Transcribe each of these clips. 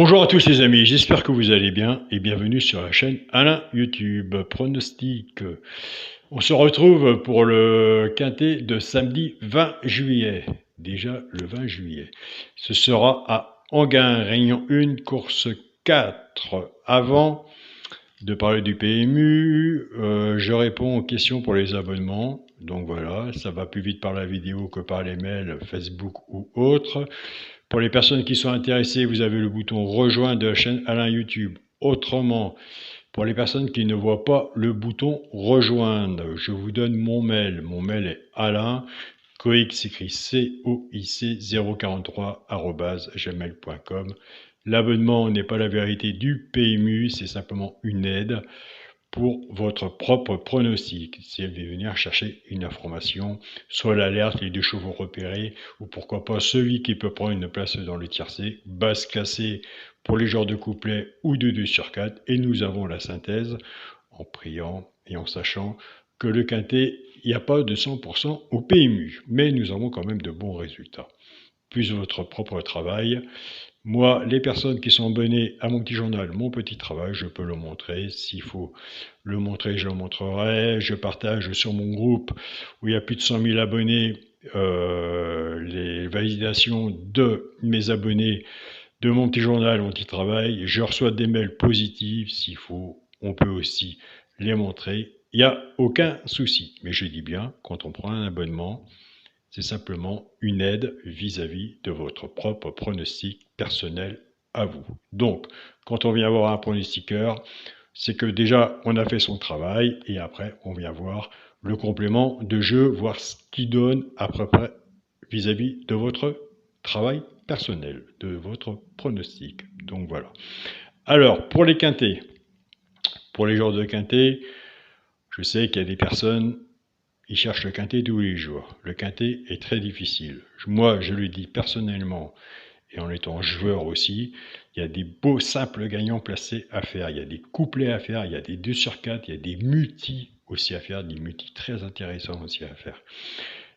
Bonjour à tous les amis, j'espère que vous allez bien et bienvenue sur la chaîne Alain YouTube Pronostic. On se retrouve pour le quintet de samedi 20 juillet, déjà le 20 juillet. Ce sera à Enghien, Réunion 1, course 4. Avant de parler du PMU, je réponds aux questions pour les abonnements. Donc voilà, ça va plus vite par la vidéo que par les mails, Facebook ou autres. Pour les personnes qui sont intéressées, vous avez le bouton rejoindre de la chaîne Alain YouTube. Autrement, pour les personnes qui ne voient pas le bouton rejoindre, je vous donne mon mail. Mon mail est Alain, Coic s'écrit COIC 043@gmail.com. L'abonnement n'est pas la vérité du PMU, c'est simplement une aide pour votre propre pronostic. Si elle veut venir chercher une information, soit l'alerte, les 2 chevaux repérés, ou pourquoi pas celui qui peut prendre une place dans le tiercé, base cassée pour les genres de couplet ou de 2 sur 4, et nous avons la synthèse en priant et en sachant que le quintet, il n'y a pas de 100% au PMU, mais nous avons quand même de bons résultats. Plus votre propre travail. Moi, les personnes qui sont abonnées à mon petit journal, mon petit travail, je peux le montrer. S'il faut le montrer, je le montrerai. Je partage sur mon groupe où il y a plus de 100 000 abonnés les validations de mes abonnés de mon petit journal, mon petit travail. Je reçois des mails positifs. S'il faut, on peut aussi les montrer. Il n'y a aucun souci. Mais je dis bien, quand on prend un abonnement, c'est simplement une aide vis-à-vis de votre propre pronostic personnel à vous. Donc, quand on vient voir un pronostiqueur, c'est que déjà, on a fait son travail et après, on vient voir le complément de jeu, voir ce qu'il donne à peu près vis-à-vis de votre travail personnel, de votre pronostic. Donc voilà. Alors, pour les quintés, pour les joueurs de quintés, je sais qu'il y a des personnes ils cherchent le quintet tous les jours. Le quintet est très difficile. Moi, je le dis personnellement, et en étant joueur aussi, il y a des beaux simples gagnants placés à faire. Il y a des couplets à faire, il y a des 2 sur 4, il y a des multis aussi à faire, des multis très intéressants aussi à faire.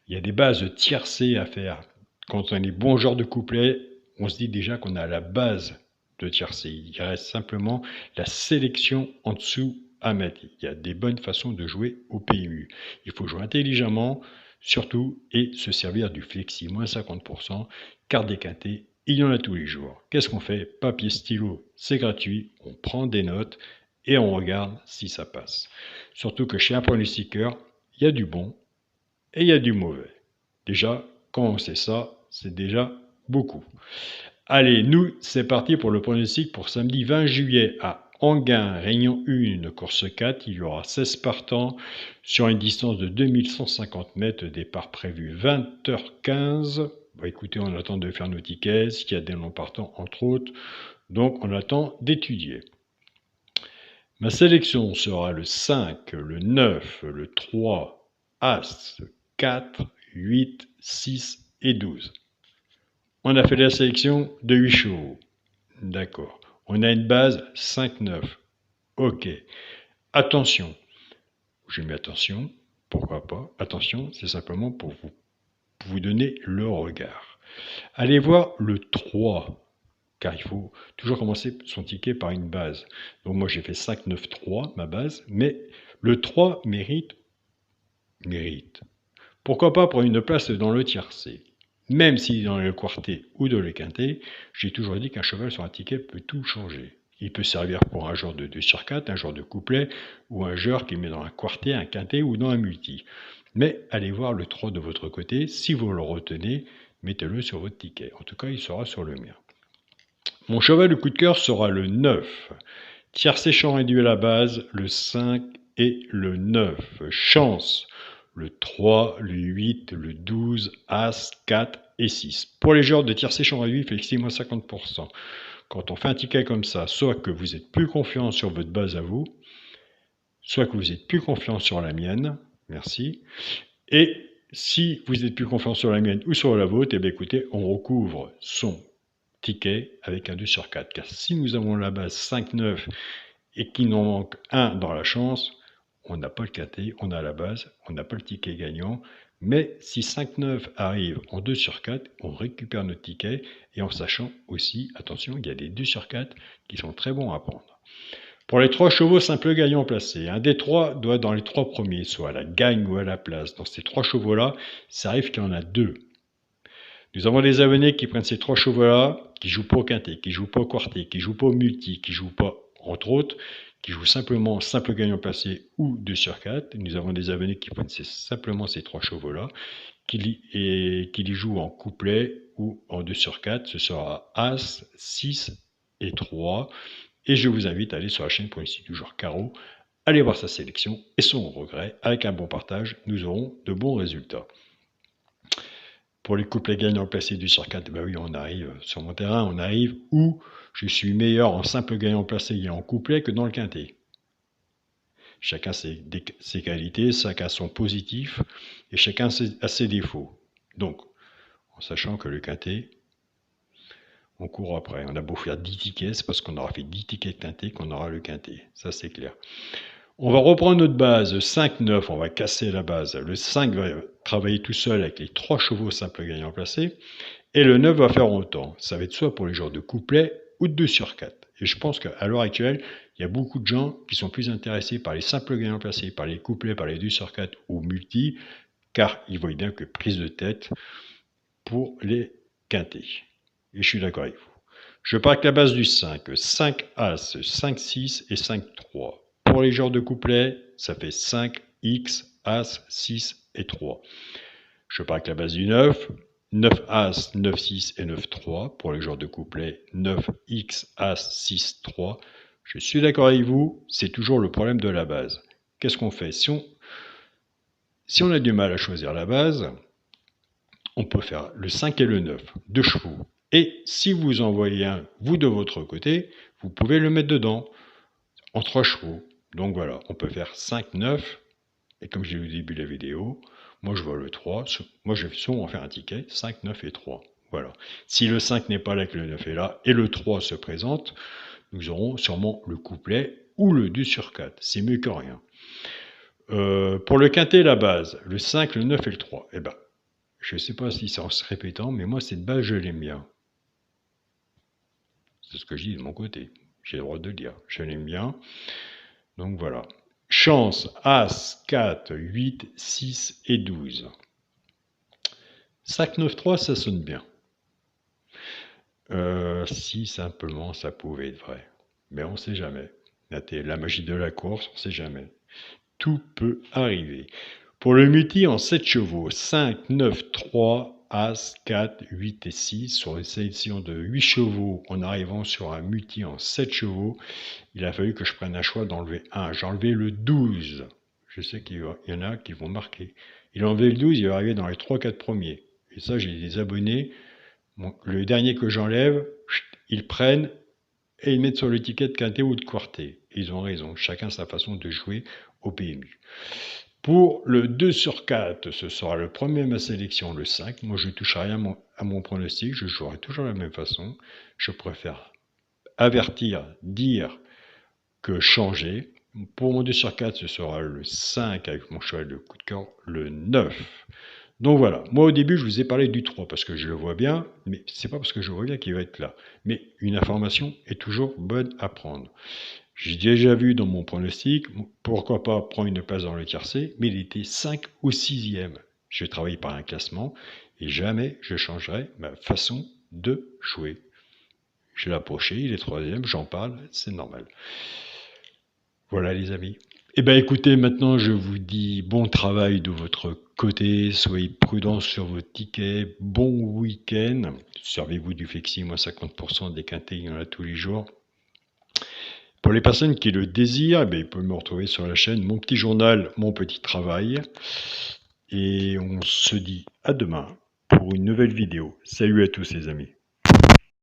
Il y a des bases tiercées à faire. Quand on est bon genre de couplets, on se dit déjà qu'on a la base de tiercé. Il reste simplement la sélection en dessous à mettre. Il y a des bonnes façons de jouer au PMU. Il faut jouer intelligemment, surtout, et se servir du flexi, moins 50%, carte déquintée, il y en a tous les jours. Qu'est-ce qu'on fait? Papier, stylo, c'est gratuit, on prend des notes et on regarde si ça passe. Surtout que chez un pronostiqueur, il y a du bon et il y a du mauvais. Déjà, quand on sait ça, c'est déjà beaucoup. Allez, nous, c'est parti pour le pronostic pour samedi 20 juillet à Enghien, Réunion 1, course 4. Il y aura 16 partants sur une distance de 2150 mètres, départ prévu 20h15. Bah, écoutez, on attend de faire nos tickets, s'il y a des longs partants entre autres, donc on attend d'étudier. Ma sélection sera le 5, le 9, le 3, As, 4, 8, 6 et 12. On a fait la sélection de 8 chevaux. D'accord. On a une base 5-9. Ok. Attention. J'ai mis attention. Pourquoi pas? Attention, c'est simplement pour vous donner le regard. Allez voir le 3. Car il faut toujours commencer son ticket par une base. Donc moi j'ai fait 5-9-3, ma base. Mais le 3 mérite. Pourquoi pas prendre une place dans le tiercé? Même si dans le quartet ou dans le quintet, j'ai toujours dit qu'un cheval sur un ticket peut tout changer. Il peut servir pour un genre de 2 sur 4, un genre de couplet, ou un genre qui met dans un quartet, un quintet ou dans un multi. Mais allez voir le 3 de votre côté, si vous le retenez, mettez-le sur votre ticket. En tout cas, il sera sur le mien. Mon cheval de coup de cœur sera le 9. Tiercé champ réduit à la base, le 5 et le 9. Chance, le 3, le 8, le 12, As, 4 et 6. Pour les joueurs de tiercé champ réduit, flexi moins 50%. Quand on fait un ticket comme ça, soit que vous êtes plus confiant sur votre base à vous, soit que vous êtes plus confiant sur la mienne, merci, et si vous êtes plus confiant sur la mienne ou sur la vôtre, eh bien écoutez, on recouvre son ticket avec un 2 sur 4. Car si nous avons la base 5-9 et qu'il nous manque un dans la chance, on n'a pas le quintet, on a la base, on n'a pas le ticket gagnant. Mais si 5-9 arrive en 2 sur 4, on récupère notre ticket, et en sachant aussi, attention, il y a des 2 sur 4 qui sont très bons à prendre. Pour les 3 chevaux simple gagnant placé, un des 3 doit être dans les 3 premiers, soit à la gagne ou à la place. Dans ces 3 chevaux-là, ça arrive qu'il y en a 2. Nous avons des abonnés qui prennent ces 3 chevaux-là, qui jouent pas au quintet, qui jouent pas au quartet, qui jouent pas au multi, qui jouent pas, entre autres, qui jouent simplement simple gagnant placé ou 2 sur 4. Nous avons des abonnés qui prennent simplement ces 3 chevaux-là, qui les jouent en couplet ou en 2 sur 4. Ce sera As, 6 et 3. Et je vous invite à aller sur la chaîne pour ici toujours carreau, aller voir sa sélection et son regret. Avec un bon partage, nous aurons de bons résultats. Pour les couplets gagnants placés du sur 4, ben oui, on arrive sur mon terrain, on arrive où je suis meilleur en simple gagnant placé et en couplet que dans le quintet. Chacun ses qualités, chacun son positif et chacun a ses défauts. Donc, en sachant que le quintet, on court après. On a beau faire 10 tickets, c'est parce qu'on aura fait 10 tickets de quintet qu'on aura le quintet. Ça, c'est clair. On va reprendre notre base, 5-9, on va casser la base. Le 5 va travailler tout seul avec les 3 chevaux simples gagnants placés. Et le 9 va faire autant. Ça va être soit pour les genres de couplet ou de 2 sur 4. Et je pense qu'à l'heure actuelle, il y a beaucoup de gens qui sont plus intéressés par les simples gagnants placés, par les couplets, par les 2 sur 4 ou multi, car ils voient bien que prise de tête pour les quintés. Et je suis d'accord avec vous. Je pars avec la base du 5. 5 As, 5 6 et 5 3. Pour les genres de couplets, ça fait 5 X, As, 6 et 3. Je pars avec la base du 9. 9 As, 9 6 et 9 3. Pour les genres de couplets, 9 X, As, 6, 3. Je suis d'accord avec vous, c'est toujours le problème de la base. Qu'est-ce qu'on fait? Si on a du mal à choisir la base, on peut faire le 5 et le 9, 2 chevaux. Et si vous en voyez un, vous de votre côté, vous pouvez le mettre dedans, en 3 chevaux. Donc voilà, on peut faire 5, 9, et comme j'ai dit au début de la vidéo, moi je vois le 3, moi je vais souvent faire un ticket, 5, 9 et 3. Voilà. Si le 5 n'est pas là, que le 9 est là, et le 3 se présente, nous aurons sûrement le couplet ou le 2 sur 4. C'est mieux que rien. Pour le quintet, la base, le 5, le 9 et le 3, eh ben, je ne sais pas si c'est en se répétant, mais moi cette base je l'aime bien. C'est ce que je dis de mon côté. J'ai le droit de le dire. Je l'aime bien. Donc voilà. Chance, As, 4, 8, 6 et 12. 5, 9, 3, ça sonne bien. Si simplement ça pouvait être vrai. Mais on ne sait jamais. La magie de la course, on ne sait jamais. Tout peut arriver. Pour le multi en 7 chevaux, 5, 9, 3, As, 4, 8 et 6. Sur une sélection de 8 chevaux, en arrivant sur un multi en 7 chevaux, il a fallu que je prenne un choix d'enlever un. J'ai enlevé le 12. Je sais qu'il y en a qui vont marquer. Il a enlevé le 12, il va arriver dans les 3-4 premiers. Et ça, j'ai des abonnés. Bon, le dernier que j'enlève, ils prennent et ils mettent sur le ticket de quintet ou de quartet. Ils ont raison. Chacun sa façon de jouer au PMU. Pour le 2 sur 4, ce sera le premier de ma sélection, le 5. Moi, je ne touche rien à mon pronostic. Je jouerai toujours de la même façon. Je préfère avertir, dire que changer. Pour mon 2 sur 4, ce sera le 5 avec mon cheval de coup de cœur, le 9. Donc voilà, moi au début je vous ai parlé du 3 parce que je le vois bien, mais c'est pas parce que je vois bien qu'il va être là. Mais une information est toujours bonne à prendre. J'ai déjà vu dans mon pronostic, pourquoi pas prendre une place dans le tiercé, mais il était 5 ou 6e. Je vais travailler par un classement et jamais je changerai ma façon de jouer. Je l'ai approché, il est 3e, j'en parle, c'est normal. Voilà les amis. Eh bien écoutez, maintenant je vous dis bon travail de votre côté, soyez prudents sur vos tickets, bon week-end, servez-vous du flexi, moins 50% des quintés, il y en a tous les jours. Pour les personnes qui le désirent, ils peuvent me retrouver sur la chaîne Mon Petit Journal, Mon Petit Travail. Et on se dit à demain pour une nouvelle vidéo. Salut à tous les amis.